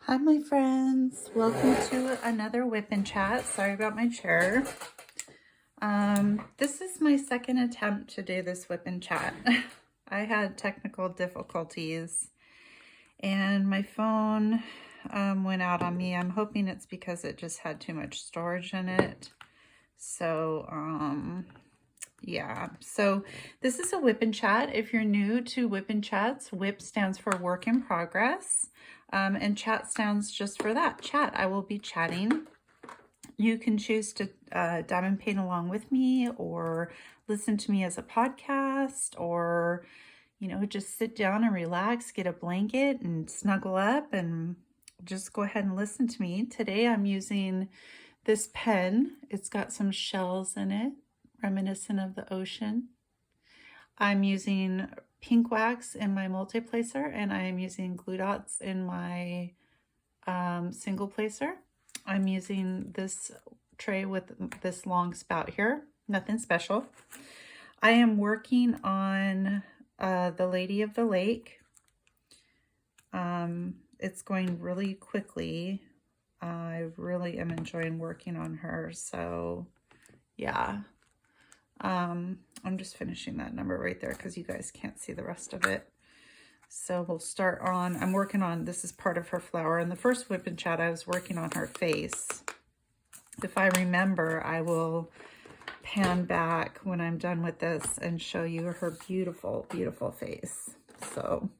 Hi, my friends. Welcome to another WIP and Chat. Sorry about my chair. This is my second attempt to do this WIP and Chat. I had technical difficulties and my phone went out on me. I'm hoping it's because it just had too much storage in it. So, yeah. So this is a WIP and Chat. If you're new to WIP and Chats, WIP stands for work in progress. And chat stands just for that, chat. I will be chatting. You can choose to diamond paint along with me or listen to me as a podcast or, you know, just sit down and relax, get a blanket and snuggle up and just go ahead and listen to me. Today I'm using this pen. It's got some shells in it, reminiscent of the ocean. I'm using pink wax in my multi-placer and I am using glue dots in my single placer. I'm using this tray with this long spout here, nothing special. I am working on the Lady of the Lake. It's going really quickly. I really am enjoying working on her, so yeah. I'm just finishing that number right there because you guys can't see the rest of it. So we'll start on, I'm working on, this is part of her flower. In the first WIP and Chat, I was working on her face. If I remember, I will pan back when I'm done with this and show you her beautiful, beautiful face. So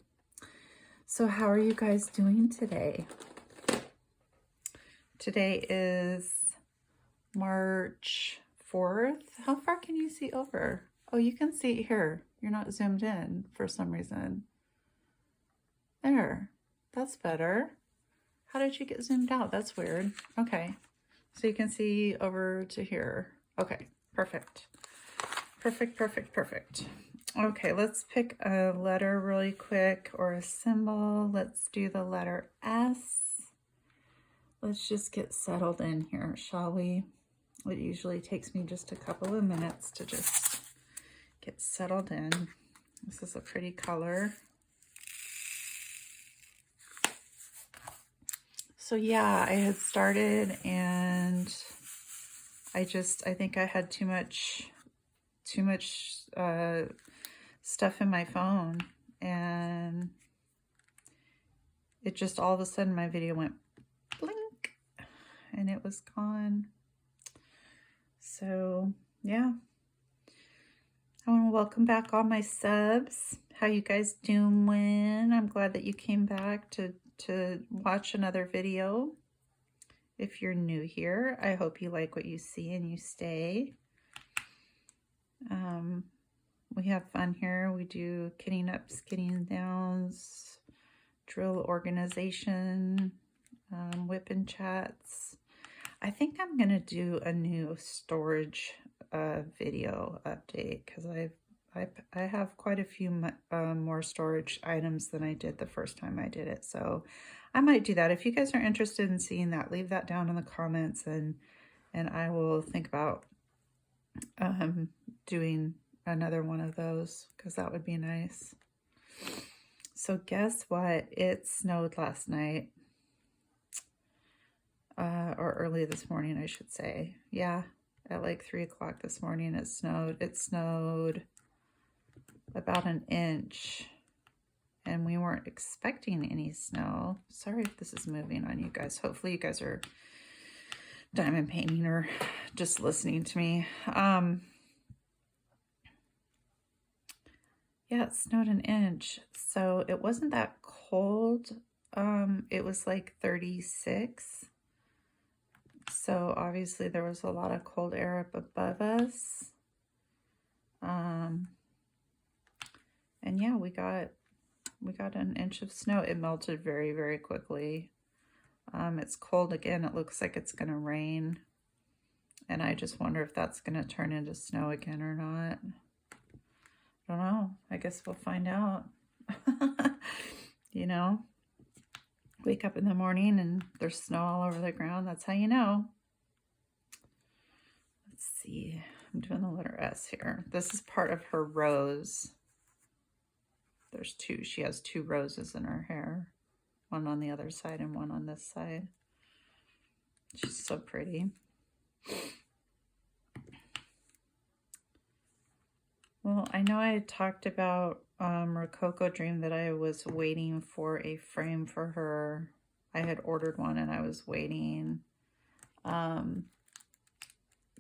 how are you guys doing today? Today is March 4th. How far can you see over? Oh, you can see it here. You're not zoomed in for some reason. There, that's better. How did you get zoomed out? That's weird. Okay, so you can see over to here. Okay, perfect. Perfect, perfect, perfect. Okay, let's pick a letter really quick or a symbol. Let's do the letter S. Let's just get settled in here, shall we? It usually takes me just a couple of minutes to just get settled in. This is a pretty color. So yeah, I had started and I think I had too much stuff in my phone and it just all of a sudden my video went blink and it was gone. So yeah, I want to welcome back all my subs. How you guys doing? I'm glad that you came back to watch another video. If you're new here, I hope you like what you see and you stay. We have fun here. We do kitting ups, kitting downs, drill organization, WIP and Chats. I think I'm gonna do a new storage video update because I have quite a few more storage items than I did the first time I did it. So I might do that. If you guys are interested in seeing that, leave that down in the comments and I will think about doing another one of those because that would be nice. So guess what? It snowed last night. Or early this morning, I should say. Yeah, at like 3 o'clock this morning it snowed. It snowed about an inch and we weren't expecting any snow. Sorry if this is moving on you guys. Hopefully you guys are diamond painting or just listening to me. Yeah, it snowed an inch. So it wasn't that cold. It was like 36. So obviously there was a lot of cold air up above us. And yeah, we got an inch of snow. It melted very, very quickly. It's cold again. It looks like it's going to rain. And I just wonder if that's going to turn into snow again or not. I don't know. I guess we'll find out. You know, wake up in the morning and there's snow all over the ground. That's how you know. Let's see. I'm doing the letter S here. This is part of her rose. There's two. She has two roses in her hair. one on the other side and one on this side. She's so pretty. Well, I know I talked about Rococo Dream that I was waiting for a frame for her. I had ordered one and I was waiting. Can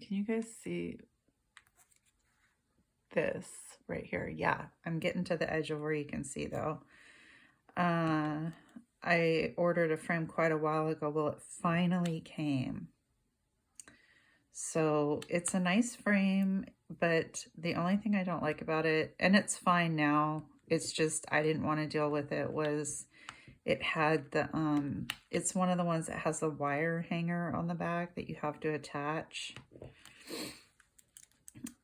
you guys see this right here? Yeah, I'm getting to the edge of where you can see though. I ordered a frame quite a while ago. Well, it finally came. So it's a nice frame, but the only thing I don't like about it, and it's fine now, it's just I didn't want to deal with it, was it had the, it's one of the ones that has a wire hanger on the back that you have to attach.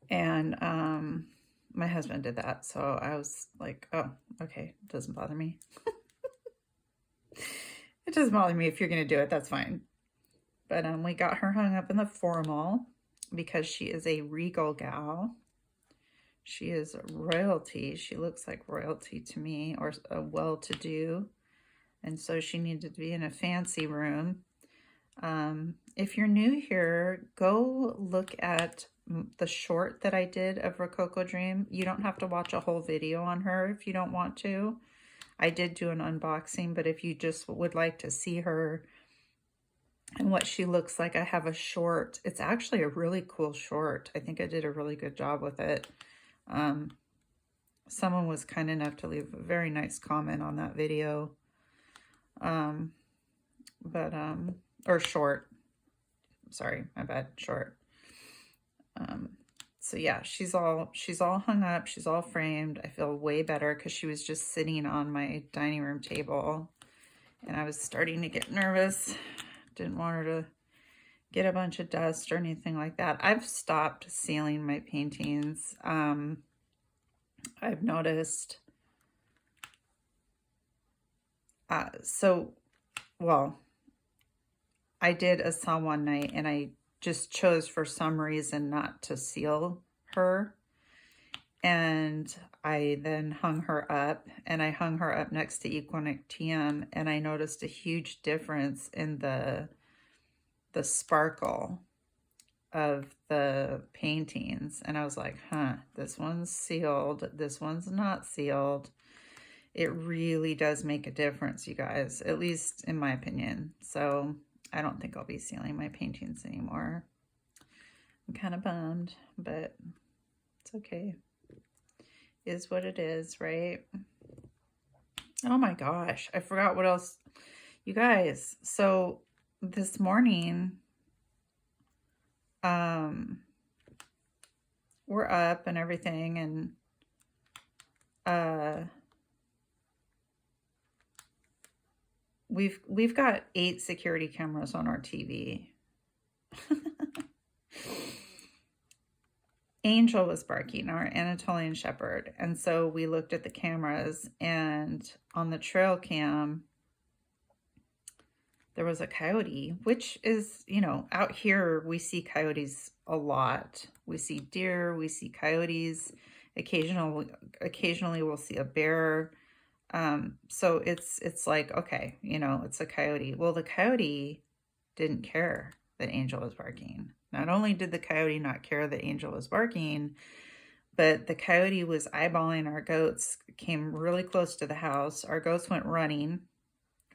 And my husband did that, so I was like, oh, okay, it doesn't bother me. It doesn't bother me. If you're going to do it, that's fine. But we got her hung up in the formal because she is a regal gal. She is royalty. She looks like royalty to me, or a well-to-do. And so she needed to be in a fancy room. If you're new here, go look at the short that I did of Rococo Dream. You don't have to watch a whole video on her if you don't want to. I did do an unboxing, but if you just would like to see her and what she looks like, I have a short. It's actually a really cool short. I think I did a really good job with it. Someone was kind enough to leave a very nice comment on that video. Or short. Sorry, my bad, short. So yeah, she's all hung up. She's all framed. I feel way better because she was just sitting on my dining room table and I was starting to get nervous. Didn't want her to get a bunch of dust or anything like that. I've stopped sealing my paintings. I've noticed. Well, I did a sell one night and I just chose for some reason not to seal her. And I then hung her up, and I hung her up next to Equinoctium, and I noticed a huge difference in the sparkle of the paintings. And I was like, huh, this one's sealed, this one's not sealed. It really does make a difference, you guys, at least in my opinion. So I don't think I'll be sealing my paintings anymore. I'm kind of bummed, but it's okay. Is what it is, right? Oh my gosh, I forgot what else. You guys, so this morning, we're up and everything, and we've got 8 security cameras on our TV. Angel was barking, our Anatolian Shepherd. And so we looked at the cameras, and on the trail cam, there was a coyote, which is, you know, out here we see coyotes a lot. We see deer, we see coyotes. Occasionally we'll see a bear. So it's like, okay, you know, it's a coyote. Well, the coyote didn't care that Angel was barking. Not only did the coyote not care that Angel was barking, but the coyote was eyeballing our goats, came really close to the house. Our goats went running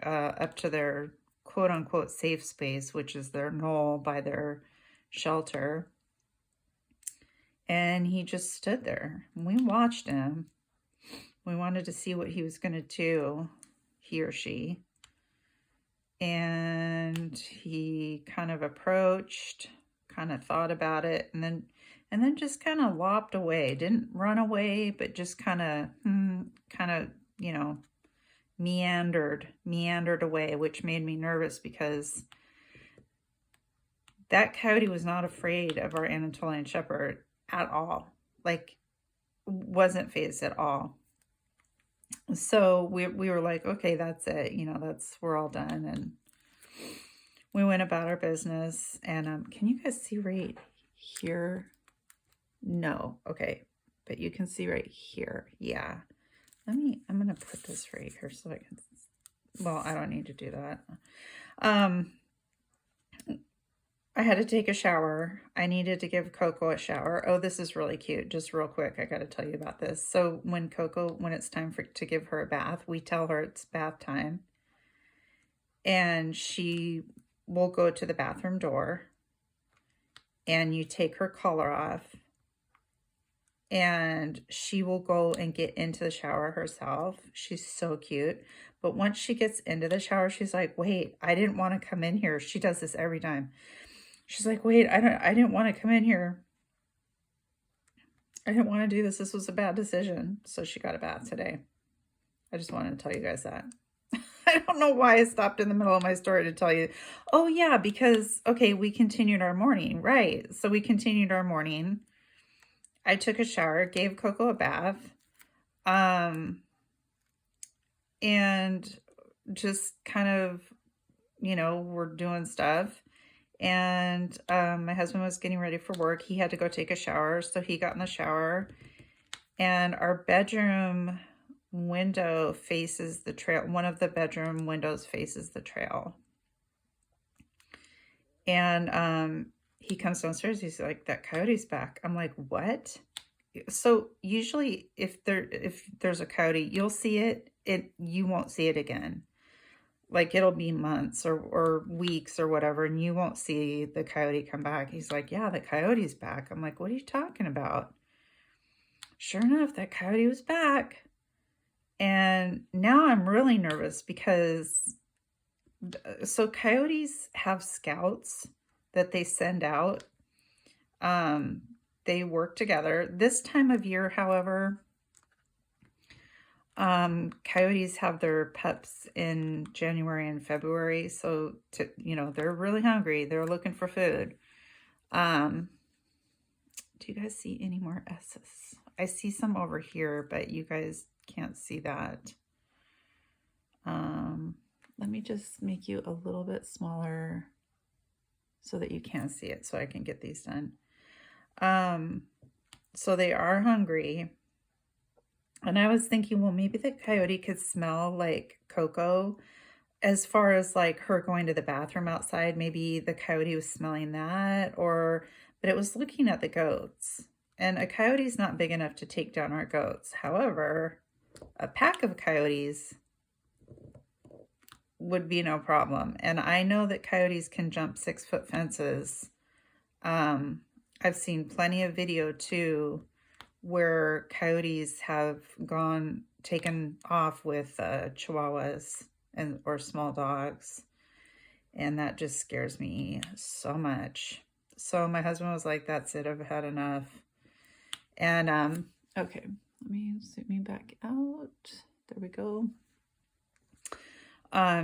up to their quote-unquote safe space, which is their knoll by their shelter. And he just stood there. We watched him. We wanted to see what he was going to do, he or she. And he kind of approached, kind of thought about it, and then just kind of lopped away. Didn't run away, but just kind of, you know, meandered away, which made me nervous because that coyote was not afraid of our Anatolian Shepherd at all. Like, wasn't phased at all. So we were like, okay, that's it. You know, we're all done. And we went about our business. And can you guys see right here? No. Okay. But you can see right here. Yeah. I'm going to put this right here so I can well, I don't need to do that. Um, I had to take a shower. I needed to give Coco a shower. Oh, this is really cute. Just real quick, I got to tell you about this. So when it's time to give her a bath, we tell her it's bath time. And she will go to the bathroom door. And you take her collar off. And she will go and get into the shower herself. She's so cute. But once she gets into the shower, she's like, wait, I didn't want to come in here. She does this every time. She's like, wait, I didn't want to come in here. I didn't want to do this. This was a bad decision. So she got a bath today. I just wanted to tell you guys that. I don't know why I stopped in the middle of my story to tell you. Oh yeah, because, okay, we continued our morning. Right. So we continued our morning. I took a shower, gave Coco a bath, and just kind of, we're doing stuff. And my husband was getting ready for work. He had to go take a shower, so he got in the shower. And our bedroom window faces the trail. One of the bedroom windows faces the trail. And he comes downstairs. He's like, that coyote's back. I'm like, what? So usually if there's a coyote, you'll see it. You won't see it again. Like it'll be months or weeks or whatever, and you won't see the coyote come back. He's like, yeah, the coyote's back. I'm like, what are you talking about? Sure enough, that coyote was back. And now I'm really nervous because, so coyotes have scouts that they send out. They work together. This time of year, however, coyotes have their pups in January and February. So, they're really hungry. They're looking for food. Do you guys see any more S's? I see some over here, but you guys can't see that. Let me just make you a little bit smaller so that you can see it, so I can get these done. So they are hungry. And I was thinking, well, maybe the coyote could smell like Coco. As far as like her going to the bathroom outside, maybe the coyote was smelling that, but it was looking at the goats. And a coyote's not big enough to take down our goats. However, a pack of coyotes would be no problem. And I know that coyotes can jump 6-foot fences. I've seen plenty of video too, where coyotes have taken off with chihuahuas or small dogs. And that just scares me so much. So my husband was like, that's it, I've had enough. And, okay, let me zoom me back out. There we go.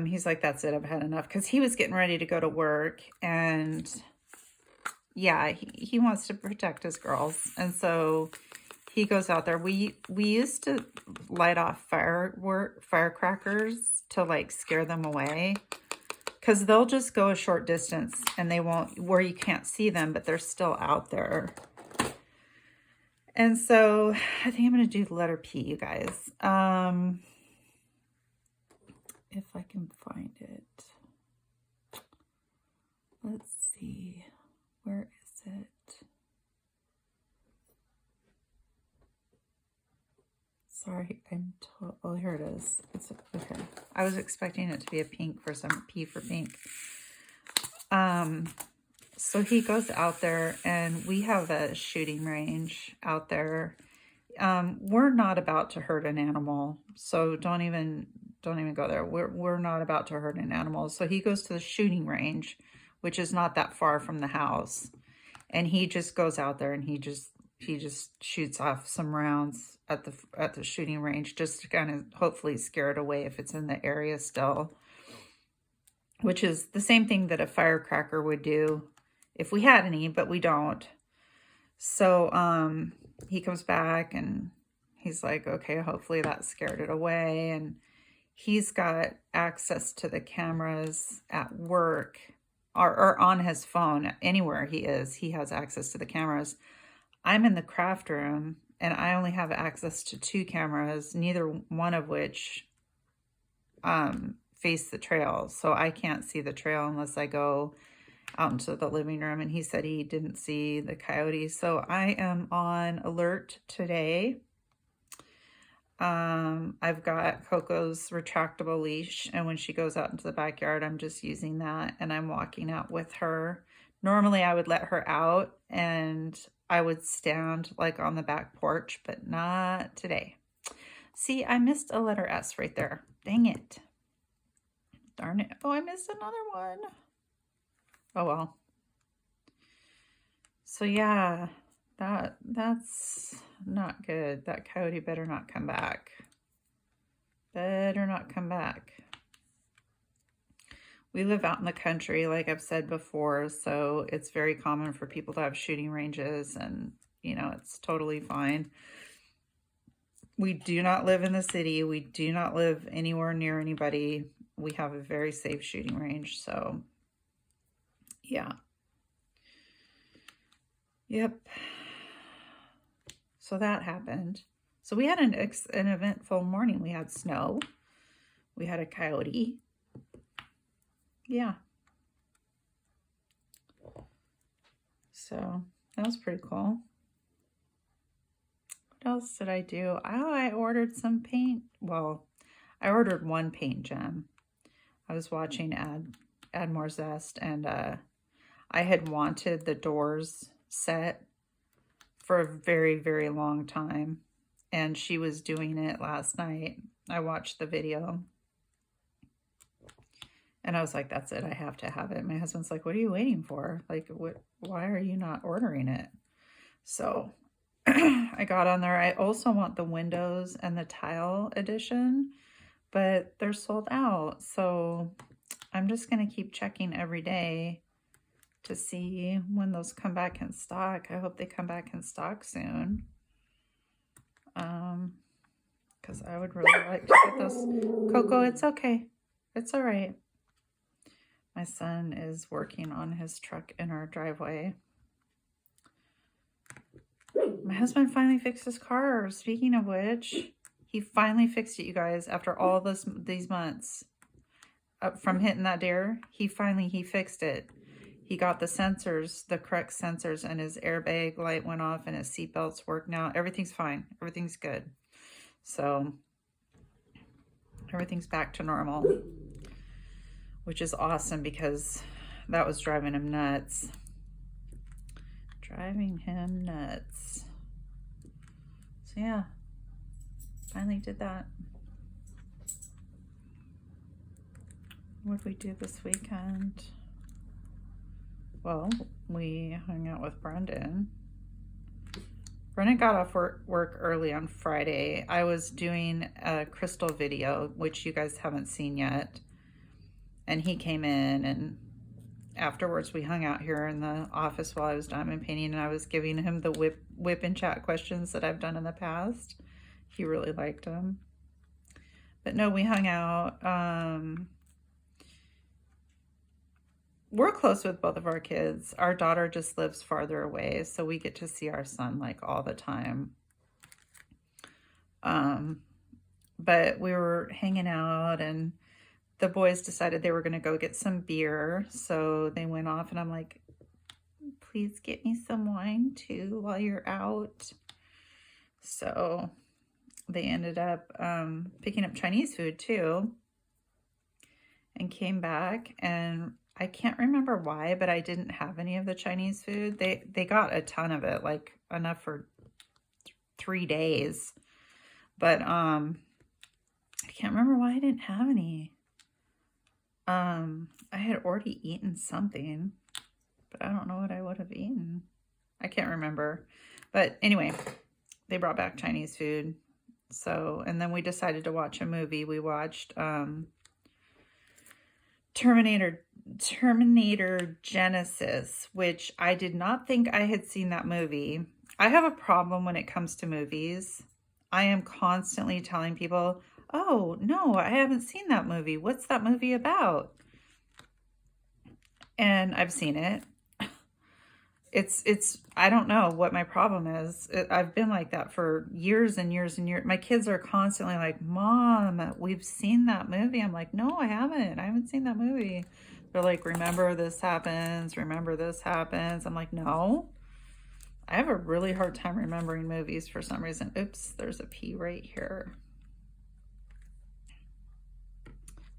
He's like, that's it, I've had enough. Because he was getting ready to go to work. And yeah, he wants to protect his girls. And so he goes out there. We used to light off firecrackers to like scare them away. Because they'll just go a short distance and they won't, where you can't see them, but they're still out there. And so I think I'm going to do the letter P, you guys. If I can find it. Let's see. Where is it? Sorry, oh, here it is. It's okay. I was expecting it to be a pink for some P for pink. So he goes out there, and we have a shooting range out there. We're not about to hurt an animal, so don't even go there. We're not about to hurt an animal. So he goes to the shooting range, which is not that far from the house, and he just goes out there and he just shoots off some rounds at the shooting range, just to kind of hopefully scare it away if it's in the area still, which is the same thing that a firecracker would do if we had any, but we don't. So he comes back and he's like, okay, hopefully that scared it away. And he's got access to the cameras at work or on his phone. Anywhere he is, he has access to the cameras. I'm in the craft room and I only have access to 2 cameras, neither one of which face the trail, so I can't see the trail unless I go out into the living room, and he said he didn't see the coyote. So I am on alert today. I've got Coco's retractable leash, and when she goes out into the backyard, I'm just using that, and I'm walking out with her. Normally I would let her out and I would stand like on the back porch, but not today. See, I missed a letter S right there. Dang it. Darn it. Oh, I missed another one. Oh well. So yeah, that's not good. That coyote better not come back. Better not come back. We live out in the country, like I've said before, so it's very common for people to have shooting ranges, and, you know, it's totally fine. We do not live in the city. We do not live anywhere near anybody. We have a very safe shooting range, so yeah. Yep. So that happened. So we had an eventful morning. We had snow. We had a coyote. Yeah. So that was pretty cool. What else did I do? Oh, I ordered some paint. Well, I ordered one paint gem. I was watching Add More Zest, and I had wanted the doors set for a very, very long time, and she was doing it last night. I watched the video. And I was like, that's it. I have to have it. My husband's like, what are you waiting for? Like, why are you not ordering it? So I got on there. I also want the windows and the tile edition, but they're sold out. So I'm just going to keep checking every day to see when those come back in stock. I hope they come back in stock soon. Because I would really like to get those. Coco, it's okay. It's all right. My son is working on his truck in our driveway. My husband finally fixed his car. Speaking of which, he finally fixed it, you guys, after all these months from hitting that deer. He fixed it. He got the sensors, the correct sensors, and his airbag light went off, and his seatbelts work now. Everything's fine. Everything's good. So everything's back to normal, which is awesome because that was driving him nuts. Driving him nuts. So yeah, finally did that. What did we do this weekend? Well, we hung out with Brendan. Brendan got off work early on Friday. I was doing a crystal video, which you guys haven't seen yet. And he came in, and afterwards we hung out here in the office while I was diamond painting, and I was giving him the WIP and Chat questions that I've done in the past. He really liked them. But no, we hung out. We're close with both of our kids. Our daughter just lives farther away, so we get to see our son like all the time. But we were hanging out, and the boys decided they were going to go get some beer, so they went off, and I'm like, please get me some wine too while you're out. So they ended up picking up Chinese food too, and came back, and I can't remember why, but I didn't have any of the Chinese food. They got a ton of it, like enough for 3 days. But I can't remember why I didn't have any. I had already eaten something, but I don't know what I would have eaten. I can't remember. But anyway, they brought back Chinese food. So, and then we decided to watch a movie. We watched Terminator Genesis, which I did not think I had seen that movie. I have a problem when it comes to movies. I am constantly telling people, oh, no, I haven't seen that movie. What's that movie about? And I've seen it. I don't know what my problem is. I've been like that for years and years and years. My kids are constantly like, Mom, we've seen that movie. I'm like, no, I haven't. I haven't seen that movie. They're like, remember this happens. Remember this happens. I'm like, no. I have a really hard time remembering movies for some reason. Oops, there's a P right here.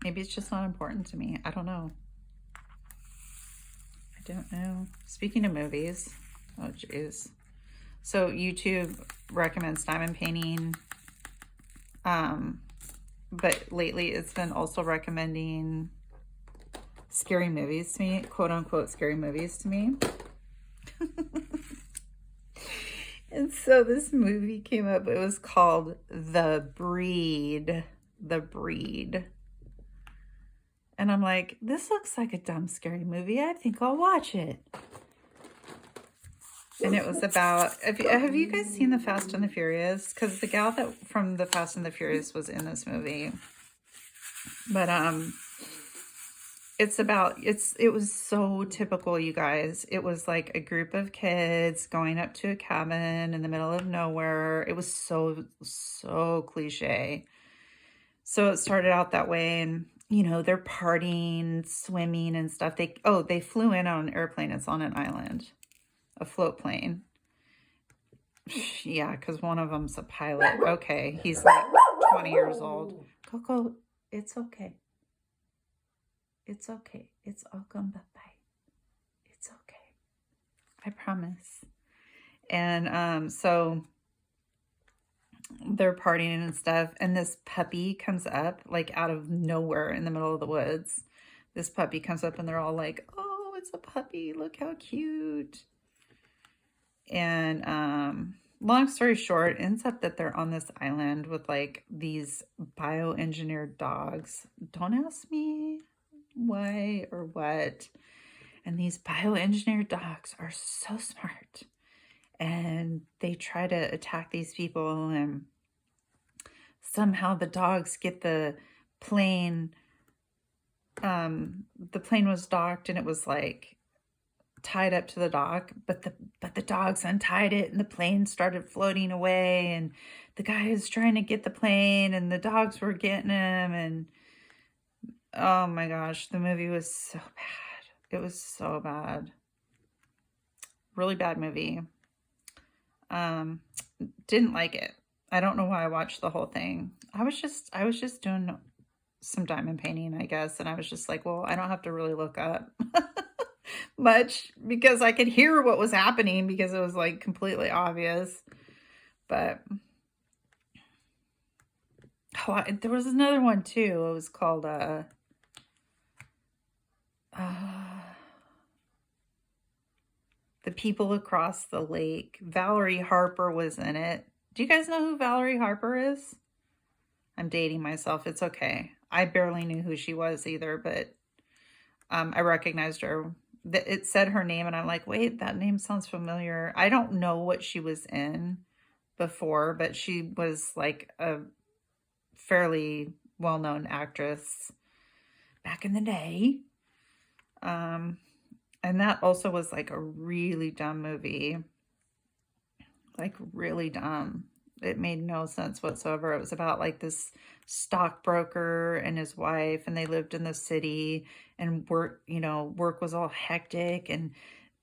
Maybe it's just not important to me. I don't know. I don't know. Speaking of movies, oh geez. So YouTube recommends diamond painting, but lately it's been also recommending scary movies to me, quote unquote scary movies to me. And so this movie came up. It was called The Breed. The Breed. And I'm like, this looks like a dumb, scary movie. I think I'll watch it. And it was about, have you guys seen The Fast and the Furious? Because the gal that from The Fast and the Furious was in this movie. But it was so typical, you guys. It was like a group of kids going up to a cabin in the middle of nowhere. It was so cliche. So it started out that way, and you know, they're partying, swimming and stuff. They flew in on an airplane. It's on an island, a float plane. Yeah, because one of them's a pilot. Okay, he's like 20 years old. Coco, it's okay. It's okay. It's all gone bye-bye. It's okay. I promise. And so they're partying and stuff, and this puppy comes up like out of nowhere in the middle of the woods. This puppy comes up and they're all like, oh, it's a puppy. Look how cute. And long story short, ends up that they're on this island with like these bioengineered dogs. Don't ask me why or what. And these bioengineered dogs are so smart. And they try to attack these people, and somehow the dogs get the plane. The plane was docked and it was like tied up to the dock, but the dogs untied it and the plane started floating away, and the guy is trying to get the plane and the dogs were getting him, and oh my gosh, the movie was so bad. It was so bad. Really bad movie. Didn't like it. I don't know why I watched the whole thing. I was just doing some diamond painting, I guess, and I was just like, well, I don't have to really look up much because I could hear what was happening because it was like completely obvious. But there was another one too. It was called The People Across the Lake. Valerie Harper was in it. Do you guys know who Valerie Harper is? I'm dating myself. It's okay. I barely knew who she was either, but I recognized her. It said her name, and I'm like, wait, that name sounds familiar. I don't know what she was in before, but she was like a fairly well-known actress back in the day. And that also was like a really dumb movie. Like really dumb. It made no sense whatsoever. It was about like this stockbroker and his wife, and they lived in the city, and work was all hectic and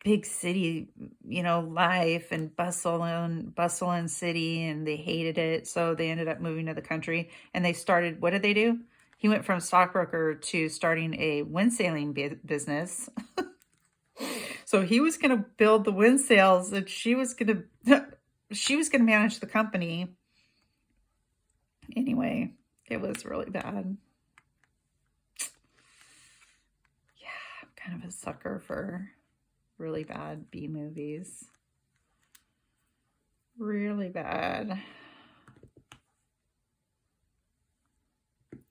big city, life and bustle and city, and they hated it. So they ended up moving to the country, and they started, what did they do? He went from stockbroker to starting a wind sailing business. So he was going to build the wind sails, and she was going to manage the company. Anyway, it was really bad. Yeah, I'm kind of a sucker for really bad B movies. Really bad.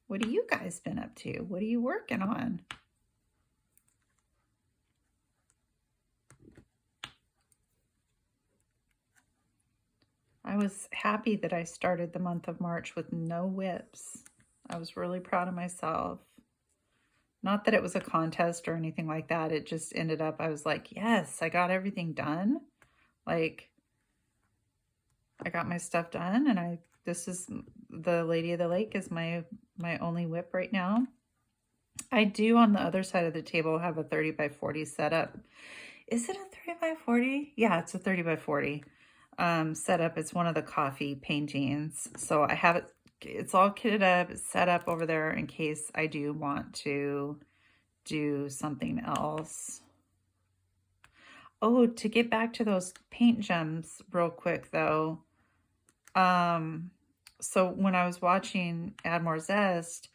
What have you guys been up to? What are you working on? I was happy that I started the month of March with no WIPs. I was really proud of myself. Not that it was a contest or anything like that. It just ended up, I was like, yes, I got everything done. Like, I got my stuff done, and this is the Lady of the Lake is my only WIP right now. I do on the other side of the table have a 30 by 40 setup. Is it a 30 by 40? Yeah, it's a 30 by 40 setup. It's one of the coffee paintings. So I have it, it's all kitted up, it's set up over there in case I do want to do something else. Oh, to get back to those paint gems real quick though. So when I was watching Add More Zest,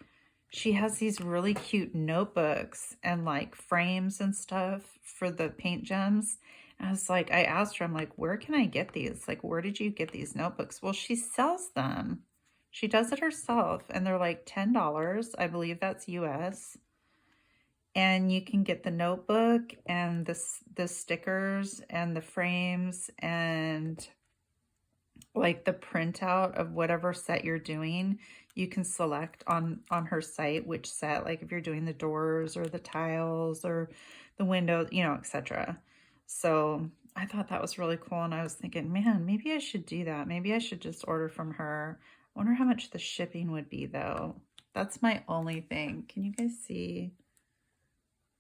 she has these really cute notebooks and like frames and stuff for the paint gems. And I was like, I asked her, I'm like, where can I get these? Like, where did you get these notebooks? Well, she sells them. She does it herself, and they're like $10. I believe that's US. And you can get the notebook and the stickers and the frames and like the printout of whatever set you're doing. You can select on her site which set, like if you're doing the doors or the tiles or the windows, you know, etc. So I thought that was really cool, and I was thinking, man, maybe I should do that. Maybe I should just order from her. I wonder how much the shipping would be though. That's my only thing. Can you guys see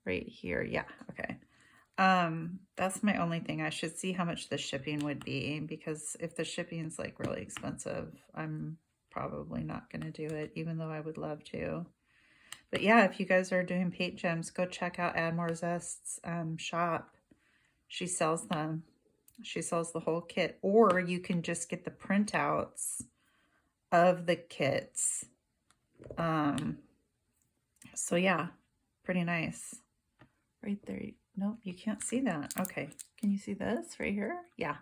right here? Yeah, okay. That's my only thing. I should see how much the shipping would be, because if the shipping's like really expensive, I'm probably not going to do it, even though I would love to. But yeah, if you guys are doing paint gems, go check out Add More Zest's shop. She sells them. She sells the whole kit, or you can just get the printouts of the kits. So yeah, pretty nice. Right there. Nope, you can't see that. Okay, can you see this right here? Yeah.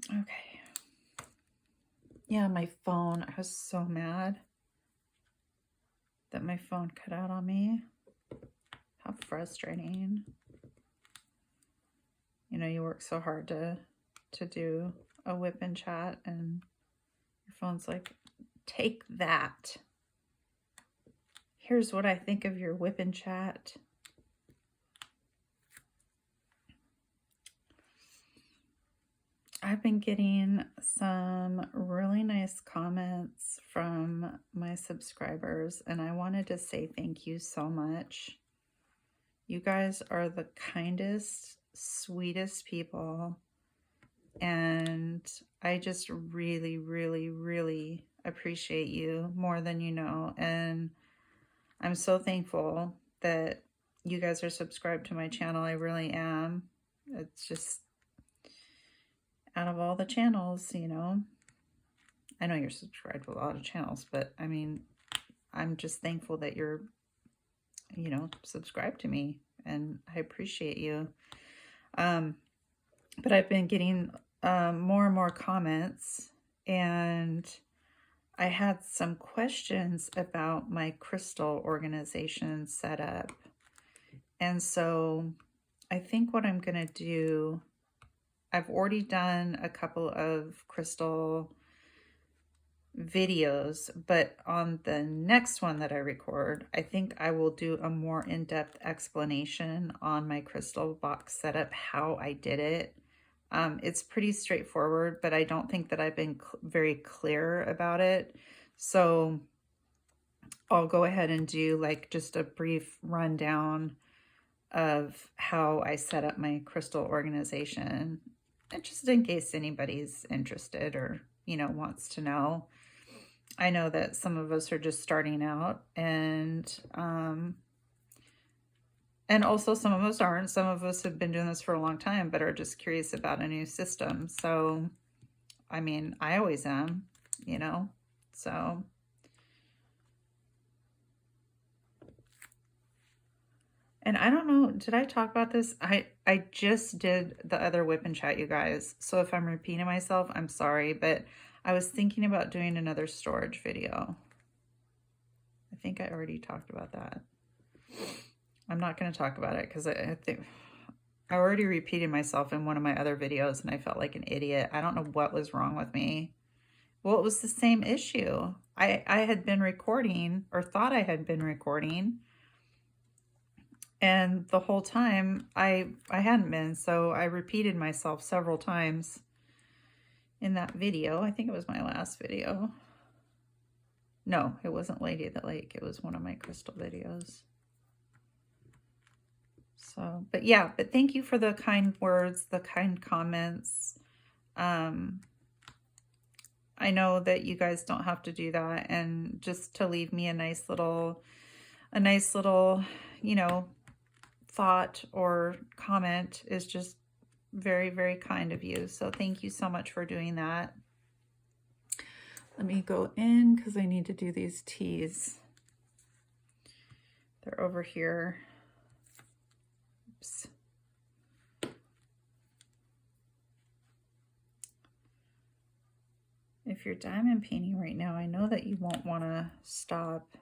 Okay. Yeah, my phone, I was so mad that my phone cut out on me. How frustrating. You know, you work so hard to do a WIP and Chat, and your phone's like, take that. Here's what I think of your WIP and Chat. I've been getting some really nice comments from my subscribers, and I wanted to say thank you so much. You guys are the kindest, sweetest people, and I just really, really, really appreciate you more than you know, and I'm so thankful that you guys are subscribed to my channel. I really am. It's just, out of all the channels, you know, I know you're subscribed to a lot of channels, but I mean, I'm just thankful that you're, you know, subscribed to me, and I appreciate you. But I've been getting more and more comments, and I had some questions about my crystal organization setup. And so I think what I'm going to do, I've already done a couple of crystal videos, but on the next one that I record, I think I will do a more in-depth explanation on my crystal box setup, how I did it. It's pretty straightforward, but I don't think that I've been very clear about it. So I'll go ahead and do like just a brief rundown of how I set up my crystal organization, and just in case anybody's interested or, you know, wants to know. I know that some of us are just starting out, and also some of us aren't. Some of us have been doing this for a long time, but are just curious about a new system. So, I mean, I always am, you know, so. And I don't know, did I talk about this? I just did the other WIP and Chat, you guys. So if I'm repeating myself, I'm sorry, but I was thinking about doing another storage video. I think I already talked about that. I'm not going to talk about it because I think I already repeated myself in one of my other videos, and I felt like an idiot. I don't know what was wrong with me. Well, it was the same issue. I had been recording, or thought I had been recording, and the whole time I hadn't been, so I repeated myself several times in that video. I think it was my last video. No, it wasn't Lady of the Lake. It was one of my crystal videos. So, but yeah, but thank you for the kind words, the kind comments. I know that you guys don't have to do that, and just to leave me a nice little, you know, thought or comment is just very, very kind of you. So thank you so much for doing that. Let me go in because I need to do these teas. They're over here. Oops. If you're diamond painting right now, I know that you won't want to stop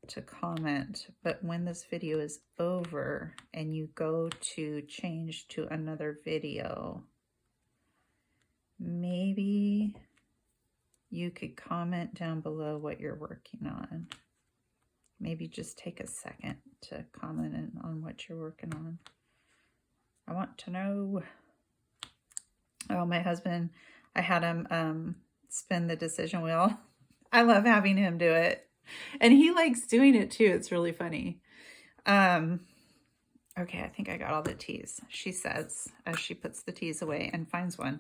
to comment, but when this video is over and you go to change to another video, maybe you could comment down below what you're working on. Maybe just take a second to comment on what you're working on. I want to know. Oh, my husband, I had him spin the decision wheel. I love having him do it. And he likes doing it too. It's really funny. Okay, I think I got all the teas, she says, as she puts the teas away and finds one.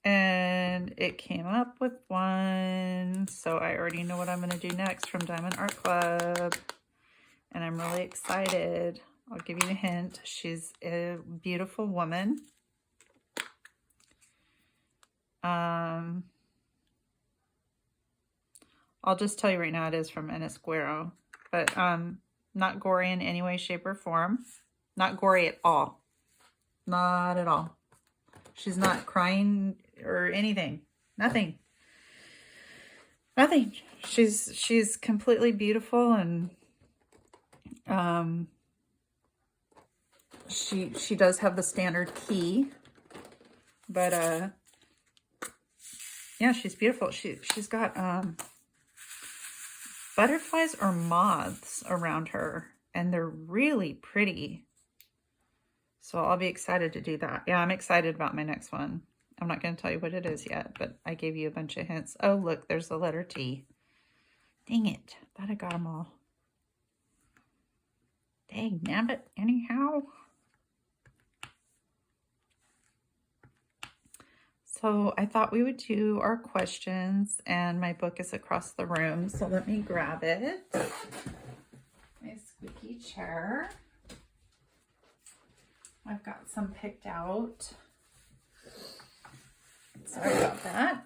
And it came up with one, so I already know what I'm going to do next from Diamond Art Club, and I'm really excited. I'll give you a hint. She's a beautiful woman. I'll just tell you right now, it is from Enesquero, but not gory in any way, shape, or form. Not gory at all. Not at all. She's not crying or anything. Nothing. Nothing. She's completely beautiful, and she does have the standard key, but yeah, she's beautiful. She's got butterflies or moths around her, and they're really pretty. So I'll be excited to do that. Yeah, I'm excited about my next one. I'm not going to tell you what it is yet, but I gave you a bunch of hints. Oh, look, there's the letter T. Dang it. Thought I got them all. Dang, nabbit. Anyhow. So I thought we would do our questions, and my book is across the room. So let me grab it. My squeaky chair. I've got some picked out. Sorry about that.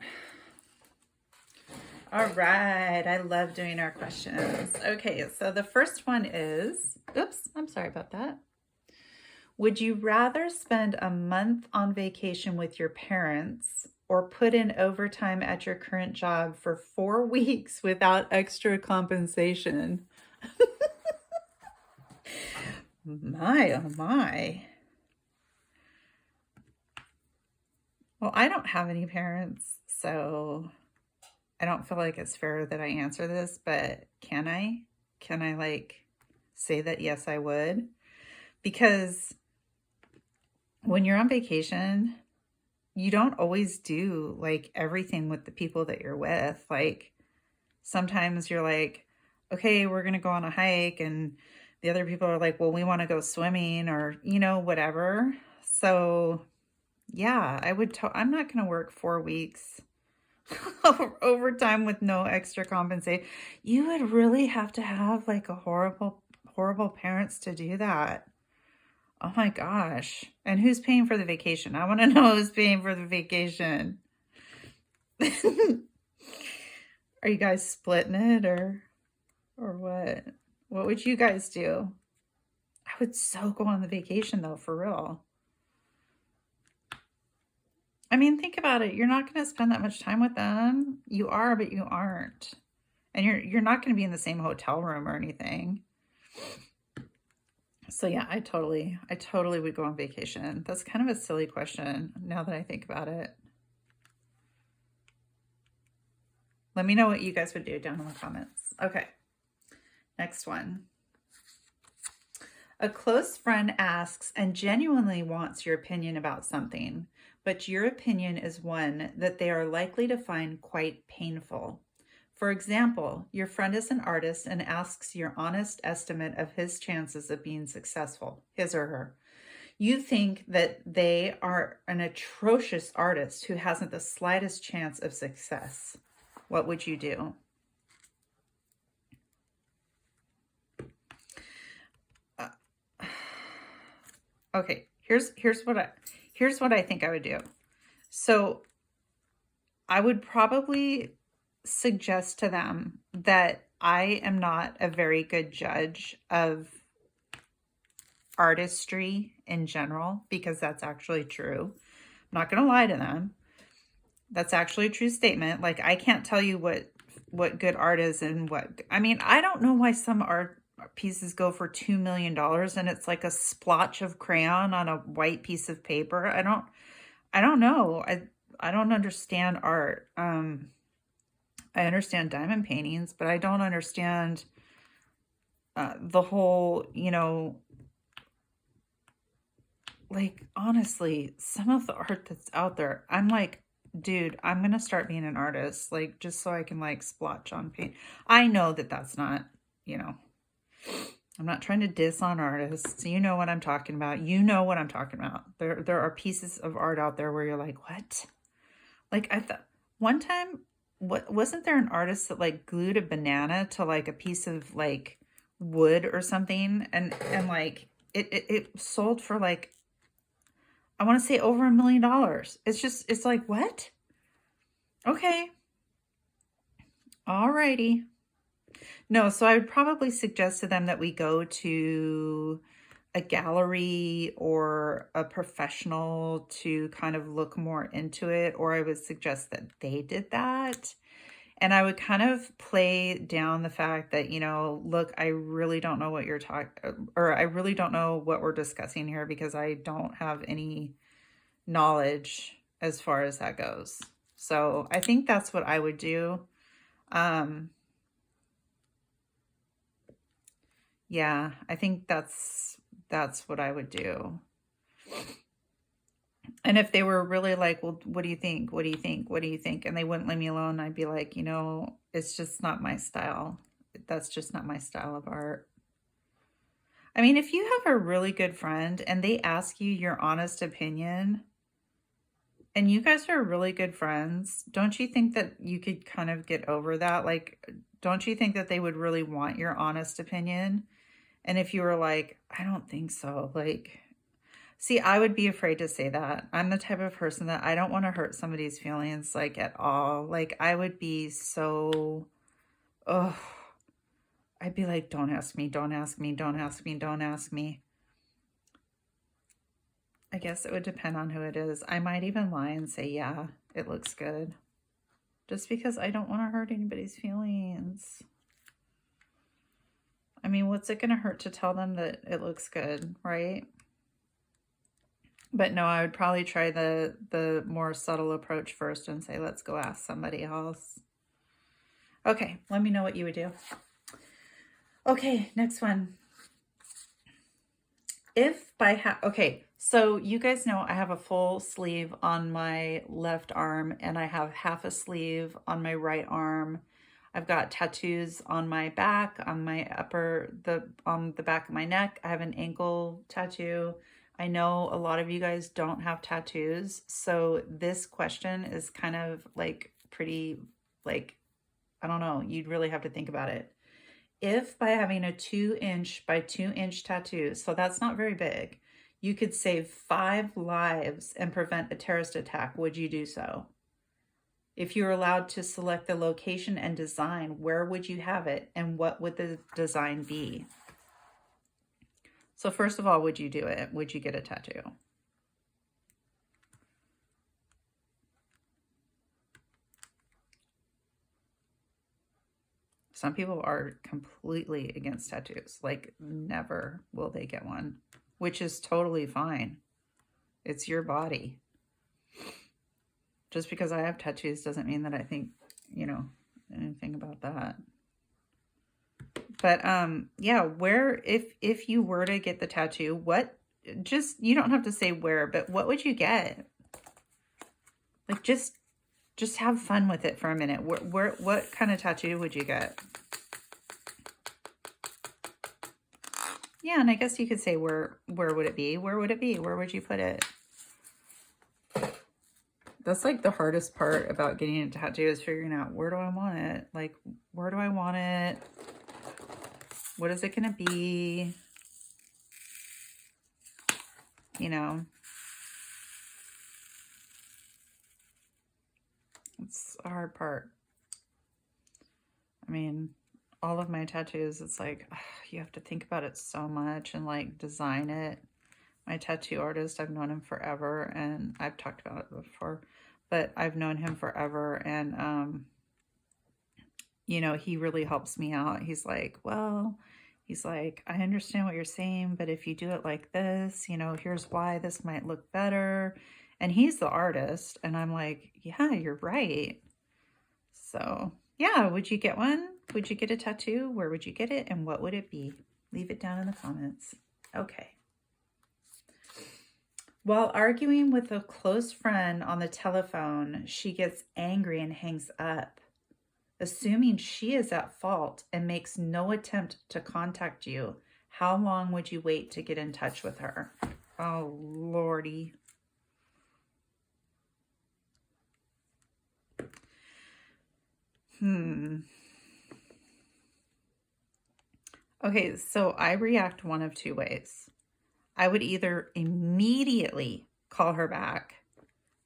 All right, I love doing our questions. Okay, so the first one is, oops, I'm sorry about that. Would you rather spend a month on vacation with your parents or put in overtime at your current job for 4 weeks without extra compensation? My, oh my. Well, I don't have any parents, so I don't feel like it's fair that I answer this, but can I? Can I like say that yes, I would? Because when you're on vacation, you don't always do like everything with the people that you're with. Like sometimes you're like, okay, we're going to go on a hike, and the other people are like, well, we want to go swimming, or, you know, whatever. So yeah, I would, I'm not going to work 4 weeks overtime with no extra compensation. You would really have to have like a horrible parents to do that. Oh my gosh. And who's paying for the vacation? I want to know who's paying for the vacation. Are you guys splitting it or what? What would you guys do? I would so go on the vacation though, for real. I mean, think about it. You're not going to spend that much time with them. You are, but you aren't. And you're not going to be in the same hotel room or anything. So yeah, I totally would go on vacation. That's kind of a silly question now that I think about it. Let me know what you guys would do down in the comments. Okay, next one. A close friend asks and genuinely wants your opinion about something, but your opinion is one that they are likely to find quite painful. For example, your friend is an artist and asks your honest estimate of his chances of being successful, his or her. You think that they are an atrocious artist who hasn't the slightest chance of success. What would you do? Okay, here's what I think I would do. So I would probably suggest to them that I am not a very good judge of artistry in general, because that's actually true. I'm not going to lie to them. That's actually a true statement. Like, I can't tell you what good art is and I mean, I don't know why some art pieces go for $2 million and it's like a splotch of crayon on a white piece of paper. I don't know. I don't understand art. I understand diamond paintings, but I don't understand the whole, like, honestly, some of the art that's out there, I'm like, dude, I'm going to start being an artist, like, just so I can, like, splotch on paint. I know that that's not, I'm not trying to diss on artists. You know what I'm talking about. You know what I'm talking about. There are pieces of art out there where you're like, what? Like, I thought one time, wasn't there an artist that like glued a banana to like a piece of like wood or something, and like it sold for like, I want to say over $1 million. It's like, what? Okay. Alrighty. No, so I would probably suggest to them that we go to a gallery or a professional to kind of look more into it, or I would suggest that they did that. And I would kind of play down the fact that, look, I really don't know what you're talking, or I really don't know what we're discussing here, because I don't have any knowledge as far as that goes. So I think that's what I would do. Yeah, I think that's what I would do. And if they were really like, well, what do you think? What do you think? What do you think? And they wouldn't leave me alone, I'd be like, it's just not my style. That's just not my style of art. I mean, if you have a really good friend and they ask you your honest opinion, and you guys are really good friends, don't you think that you could kind of get over that? Like, don't you think that they would really want your honest opinion? And if you were like, I don't think so, like, see, I would be afraid to say that. I'm the type of person that I don't want to hurt somebody's feelings, like, at all. Like, I would be so, oh, I'd be like, don't ask me, don't ask me, don't ask me, don't ask me. I guess it would depend on who it is. I might even lie and say, yeah, it looks good. Just because I don't want to hurt anybody's feelings. I mean, what's it going to hurt to tell them that it looks good, right? But no, I would probably try the more subtle approach first and say, let's go ask somebody else. Okay, let me know what you would do. Okay, next one. Okay, so you guys know I have a full sleeve on my left arm and I have half a sleeve on my right arm. I've got tattoos on my back, on my on the back of my neck. I have an ankle tattoo. I know a lot of you guys don't have tattoos, so this question is kind of like pretty, like, I don't know, you'd really have to think about it. If by having a 2-inch by 2-inch tattoo, so that's not very big, you could save 5 lives and prevent a terrorist attack, would you do so? If you were allowed to select the location and design, where would you have it and what would the design be? So first of all, would you do it? Would you get a tattoo? Some people are completely against tattoos. Like, never will they get one, which is totally fine. It's your body. Just because I have tattoos doesn't mean that I think, anything about that. But yeah, where, if you were to get the tattoo, what, just, you don't have to say where, but what would you get? Like, just have fun with it for a minute. What kind of tattoo would you get? Yeah, and I guess you could say where would it be? Where would it be? Where would you put it? That's like the hardest part about getting a tattoo, is figuring out, where do I want it? Like, where do I want it? What is it going to be? You know, it's a hard part. I mean, all of my tattoos, it's like, ugh, you have to think about it so much and like design it. My tattoo artist, I've known him forever, and I've talked about it before, but I've known him forever, and you know, he really helps me out. He's like, well, he's like, I understand what you're saying, but if you do it like this, you know, here's why this might look better. And he's the artist, and I'm like, yeah, you're right. So yeah, would you get one? Would you get a tattoo? Where would you get it? And what would it be? Leave it down in the comments. Okay. While arguing with a close friend on the telephone, she gets angry and hangs up. Assuming she is at fault and makes no attempt to contact you, how long would you wait to get in touch with her? Oh, Lordy. Okay, so I react one of two ways. I would either immediately call her back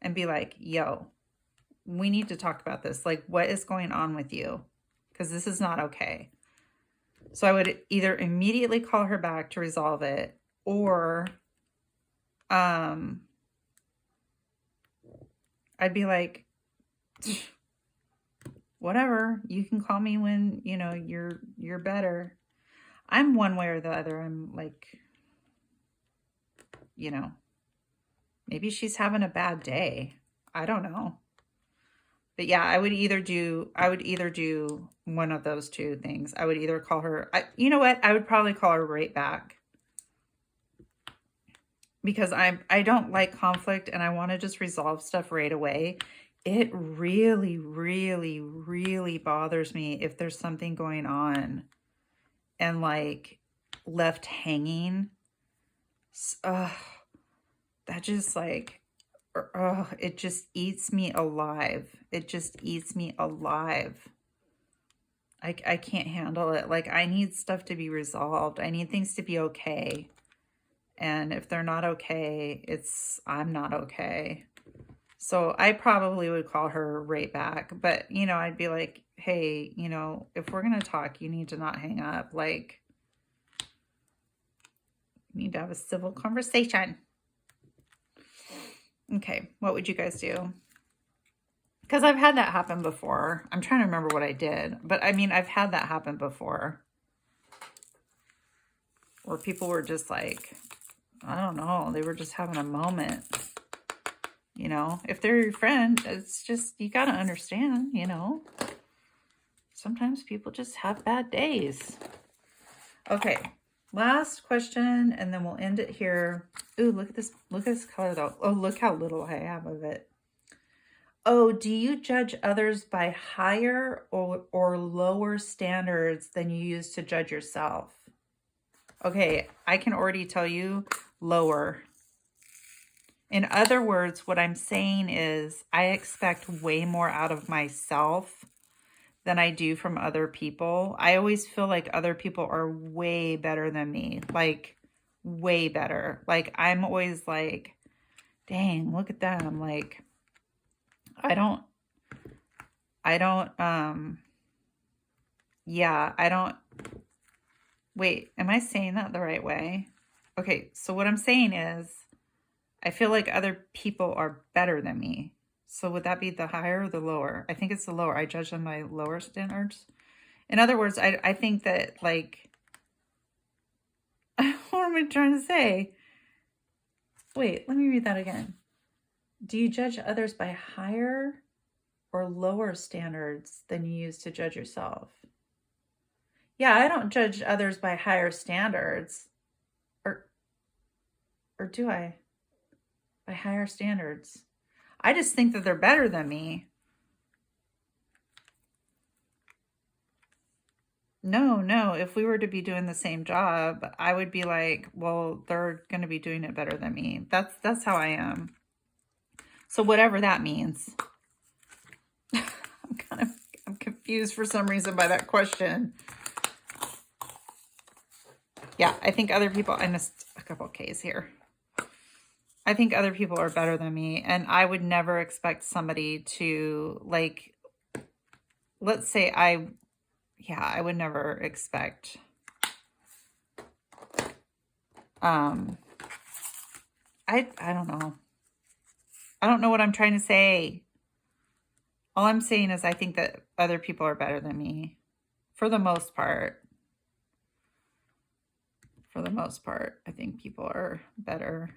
and be like, yo, we need to talk about this. Like, what is going on with you? Because this is not okay. So I would either immediately call her back to resolve it, or I'd be like, whatever, you can call me when, you know, you're better. I'm one way or the other. I'm like, you know, maybe she's having a bad day. I don't know. But yeah, I would either do one of those two things. I would either call her, you know what? I would probably call her right back, because I don't like conflict, and I want to just resolve stuff right away. It really, really, really bothers me if there's something going on and like left hanging. That just like, it just eats me alive. It just eats me alive. I can't handle it. Like, I need stuff to be resolved. I need things to be okay. And if they're not okay, I'm not okay. So I probably would call her right back. But, you know, I'd be like, hey, you know, if we're going to talk, you need to not hang up. Like, you need to have a civil conversation. Okay, what would you guys do? Because I've had that happen before. I'm trying to remember what I did. But, I mean, I've had that happen before, where people were just like, I don't know, they were just having a moment. You know, if they're your friend, it's just, you got to understand, you know. Sometimes people just have bad days. Okay, last question, and then we'll end it here. Ooh, look at this. Look at this color, though. Oh, look how little I have of it. Oh, do you judge others by higher or lower standards than you use to judge yourself? Okay, I can already tell you lower. In other words, what I'm saying is I expect way more out of myself than I do from other people. I always feel like other people are way better than me, like way better. Like, I'm always like, dang, look at them. Like, wait, am I saying that the right way? Okay, so what I'm saying is, I feel like other people are better than me. So would that be the higher or the lower? I think it's the lower. I judge them by lower standards. In other words, I think that, like, what am I trying to say? Wait, let me read that again. Do you judge others by higher or lower standards than you use to judge yourself? Yeah, I don't judge others by higher standards. Or do I? By higher standards. I just think that they're better than me. No. If we were to be doing the same job, I would be like, well, they're going to be doing it better than me. That's how I am. So whatever that means. I'm confused for some reason by that question. Yeah, I think other people, I missed a couple K's here. I think other people are better than me, and I would never expect somebody to, like, let's say I would never expect, I don't know. I don't know what I'm trying to say. All I'm saying is I think that other people are better than me for the most part. For the most part, I think people are better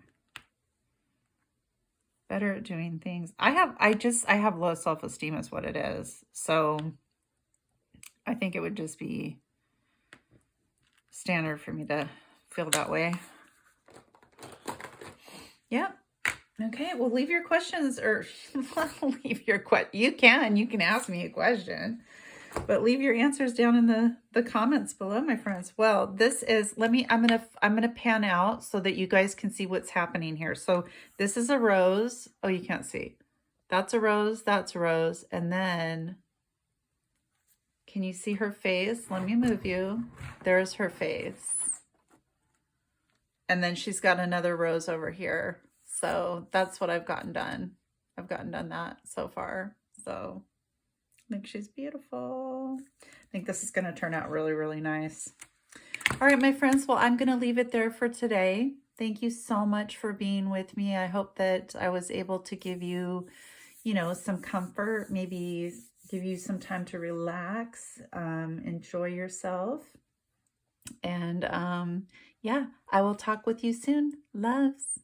at doing things. I have low self-esteem is what it is. So I think it would just be standard for me to feel that way. Yep. Okay, well, leave your questions, or leave your you can ask me a question, but leave your answers down in the comments below, my friends. Well, this is, I'm gonna pan out so that you guys can see what's happening here. So this is a rose. Oh, you can't see. That's a rose, that's a rose, and then can you see her face? Let me move you. There's her face. And then she's got another rose over here. So that's what I've gotten done. I've gotten done that so far. So I think she's beautiful. I think this is going to turn out really, really nice. All right, my friends. Well, I'm going to leave it there for today. Thank you so much for being with me. I hope that I was able to give you, some comfort, maybe give you some time to relax, enjoy yourself. And yeah, I will talk with you soon. Loves.